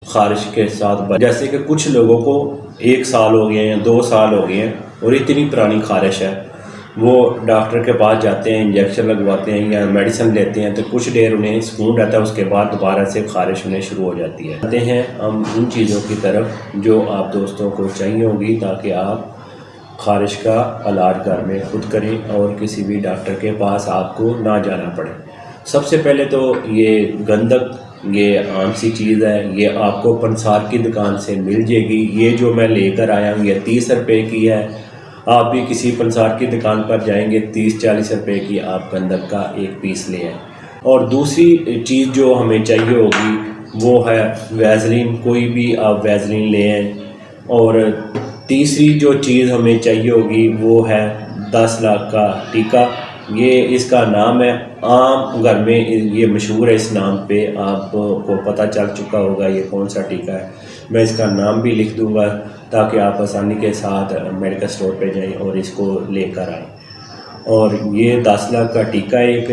ख़ारिश के साथ। जैसे कि कुछ लोगों को 1 साल हो गए हैं, 2 साल हो गए हैं और इतनी पुरानी ख़ारिश है, वो डॉक्टर के पास जाते हैं, इंजेक्शन लगवाते हैं या मेडिसिन लेते हैं तो कुछ देर उन्हें सुकून रहता है, उसके बाद दोबारा से ख़ारिश होने शुरू हो जाती है। आते हैं हम उन चीज़ों की तरफ जो आप दोस्तों को चाहिए होगी ताकि आप ख़ारिश का इलाज घर में खुद करें और किसी भी डॉक्टर के पास आपको ना जाना पड़े। सबसे पहले तो ये गंधक, ये आम सी चीज़ है, ये आपको पंसार की दुकान से मिल जाएगी। ये जो मैं लेकर आया हूँ ये 30 रुपये की है। आप भी किसी पंसार की दुकान पर जाएंगे 30-40 रुपये की आप गंधक का एक पीस ले आए। और दूसरी चीज़ जो हमें चाहिए होगी वो है वैसलीन, कोई भी आप वैसलीन ले आएँ। और तीसरी जो चीज़ हमें चाहिए होगी वो है 10 लाख का टीका। ये इसका नाम है, आम घर में ये मशहूर है, इस नाम पे आपको पता चल चुका होगा ये कौन सा टीका है। मैं इसका नाम भी लिख दूंगा ताकि आप आसानी के साथ मेडिकल स्टोर पे जाएं और इसको लेकर आएँ। और ये 10 लाख का टीका एक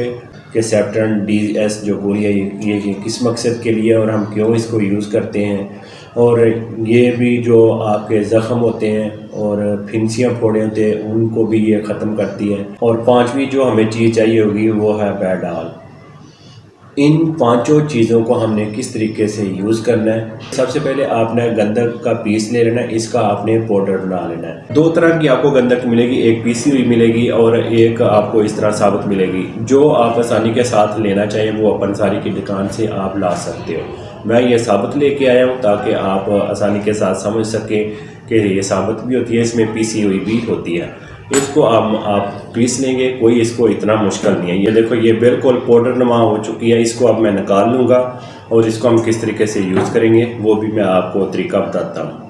कि सेप्टेन DS जो गोली है ये किस मकसद के लिए और हम क्यों इसको यूज़ करते हैं। और ये भी जो आपके ज़ख़म होते हैं और फिंसियाँ फोड़े होते हैं उनको भी ये ख़त्म करती है। और पांचवी जो हमें चीज़ चाहिए होगी वो है बैडाल। इन पांचों चीज़ों को हमने किस तरीके से यूज़ करना है। सबसे पहले आपने गंधक का पीस ले लेना है, इसका आपने पाउडर बना लेना है। 2 तरह की आपको गंधक मिलेगी, एक पीसी हुई मिलेगी और एक आपको इस तरह साबुत मिलेगी। जो आप आसानी के साथ लेना चाहिए वो पंसारी की दुकान से आप ला सकते हो। मैं ये साबुत लेके आया हूँ ताकि आप आसानी के साथ समझ सकें कि ये साबुत भी होती है, इसमें पीसी हुई भी होती है। इसको आप पीस लेंगे, कोई इसको इतना मुश्किल नहीं है। ये देखो ये बिल्कुल पाउडर नुमा हो चुकी है। इसको अब मैं निकाल लूँगा और इसको हम किस तरीके से यूज़ करेंगे वो भी मैं आपको तरीका बताता हूँ।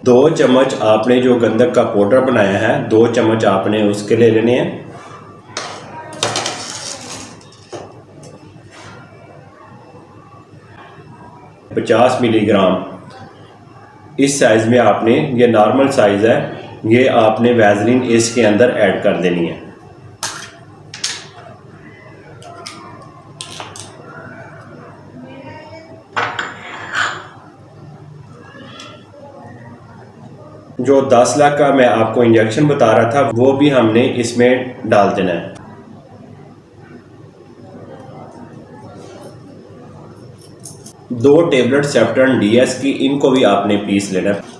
2 चम्मच आपने जो गंधक का पाउडर बनाया है 2 चम्मच आपने उसके ले लेने हैं। $50 मिलीग्राम इस साइज़ में आपने, ये नॉर्मल साइज़ है, ये आपने वैसलीन इसके अंदर ऐड कर देनी है। जो 10 लाख का मैं आपको इंजेक्शन बता रहा था वो भी हमने इसमें डाल देना है। दो टेबलेट सेप्टेन DS की, इनको भी आपने पीस लेना है।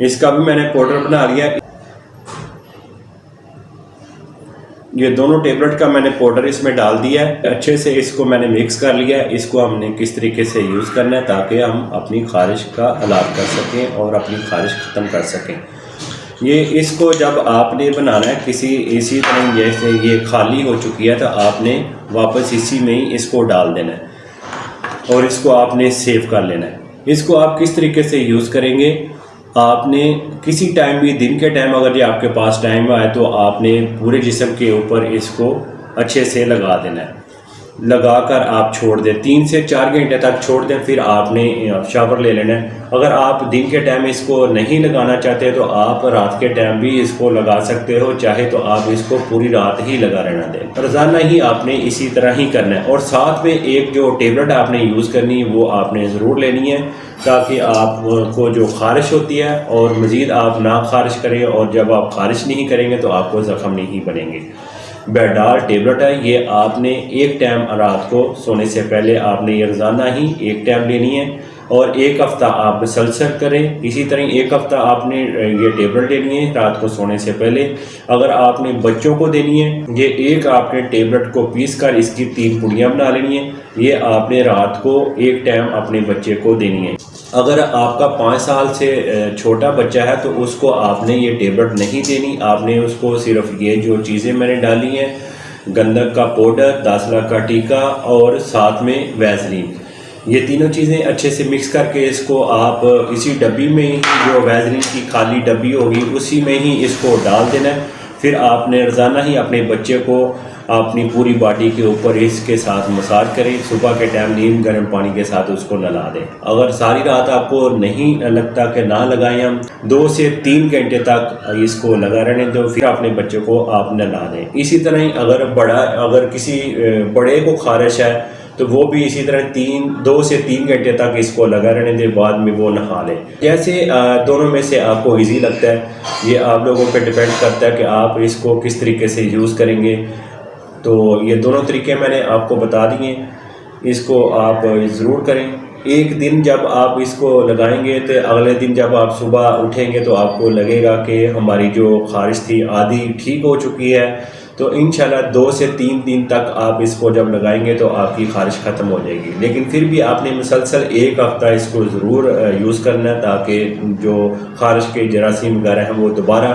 इसका भी मैंने पाउडर बना लिया। ये दोनों टेबलेट का मैंने पाउडर इसमें डाल दिया है। अच्छे से इसको मैंने मिक्स कर लिया है। इसको हमने किस तरीके से यूज़ करना है ताकि हम अपनी ख़ारिश का इलाज कर सकें और अपनी ख़ारिश ख़त्म कर सकें। ये इसको जब आपने बनाना है किसी इसी तरह, जैसे ये खाली हो चुकी है तो आपने वापस इसी में ही इसको डाल देना है और इसको आपने सेव कर लेना है। इसको आप किस तरीके से यूज़ करेंगे, आपने किसी टाइम भी, दिन के टाइम अगर ये आपके पास टाइम आए तो आपने पूरे जिस्म के ऊपर इसको अच्छे से लगा देना है। लगाकर आप छोड़ दें, 3 से 4 घंटे तक छोड़ दें। फिर आपने शावर ले लेना है। अगर आप दिन के टाइम इसको नहीं लगाना चाहते तो आप रात के टाइम भी इसको लगा सकते हो, चाहे तो आप इसको पूरी रात ही लगा रहना दें। रोज़ाना ही आपने इसी तरह ही करना है। और साथ में एक जो टेबलेट आपने यूज़ करनी वो आपने ज़रूर लेनी है ताकि आपको जो ख़ारिश होती है और मज़ीद आप ना ख़ारिश करें, और जब आप ख़ारिश नहीं करेंगे तो आपको ज़ख़म नहीं बनेंगे। बैडाल टेबलेट है, ये आपने एक टाइम रात को सोने से पहले आपने ये रोज़ाना ही एक टाइम लेनी है और 1 हफ़्ता आप मुसलसल करें। इसी तरह 1 हफ़्ता आपने ये टेबलेट लेनी है रात को सोने से पहले। अगर आपने बच्चों को देनी है, ये एक आपने टेबलेट को पीस कर इसकी 3 पुड़ियाँ बना लेनी है। ये आपने रात को एक टाइम अपने बच्चे को देनी है। अगर आपका 5 साल से छोटा बच्चा है तो उसको आपने ये टेबलेट नहीं देनी। आपने उसको सिर्फ ये जो चीज़ें मैंने डाली हैं, गंधक का पाउडर, 10 लाख का टीका और साथ में वैसलीन, ये तीनों चीज़ें अच्छे से मिक्स करके इसको आप इसी डब्बी में ही, जो वैसलीन की खाली डब्बी होगी उसी में ही इसको डाल देना है। फिर आपने रोज़ाना ही अपने बच्चे को अपनी पूरी बॉडी के ऊपर इसके साथ मसाज करें। सुबह के टाइम नीम गर्म पानी के साथ उसको नला दें। अगर सारी रात आपको नहीं लगता कि ना लगाएं, हम 2 से 3 घंटे तक इसको लगा रहने दो, फिर अपने बच्चे को आप नला दें। इसी तरह ही अगर किसी बड़े को खारिश है तो वो भी इसी तरह 2 से 3 घंटे तक इसको लगा रहने दें, बाद में वो नहा लें। जैसे दोनों में से आपको इजी लगता है, ये आप लोगों पे डिपेंड करता है कि आप इसको किस तरीके से यूज़ करेंगे। तो ये दोनों तरीके मैंने आपको बता दिए, इसको आप ज़रूर करें। एक दिन जब आप इसको लगाएंगे तो अगले दिन जब आप सुबह उठेंगे तो आपको लगेगा कि हमारी जो खारिश थी आधी ठीक हो चुकी है। तो इंशाल्लाह 2 से 3 दिन तक आप इसको जब लगाएंगे तो आपकी खारिश ख़त्म हो जाएगी। लेकिन फिर भी आपने मुसलसल 1 हफ़्ता इसको ज़रूर यूज़ करना है, ताकि जो खारिश के जरासीम वगैरह हैं वो दोबारा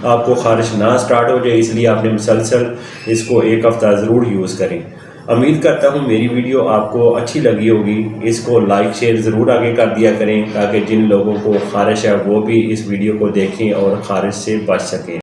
आपको खारिश ना स्टार्ट हो जाए। इसलिए आपने मुसलसल इसको 1 हफ़्ता ज़रूर यूज़ करें। उम्मीद करता हूँ मेरी वीडियो आपको अच्छी लगी होगी। इसको लाइक शेयर ज़रूर आगे कर दिया करें, ताकि जिन लोगों को खारिश है वो भी इस वीडियो को देखें और खारिश से बच सकें।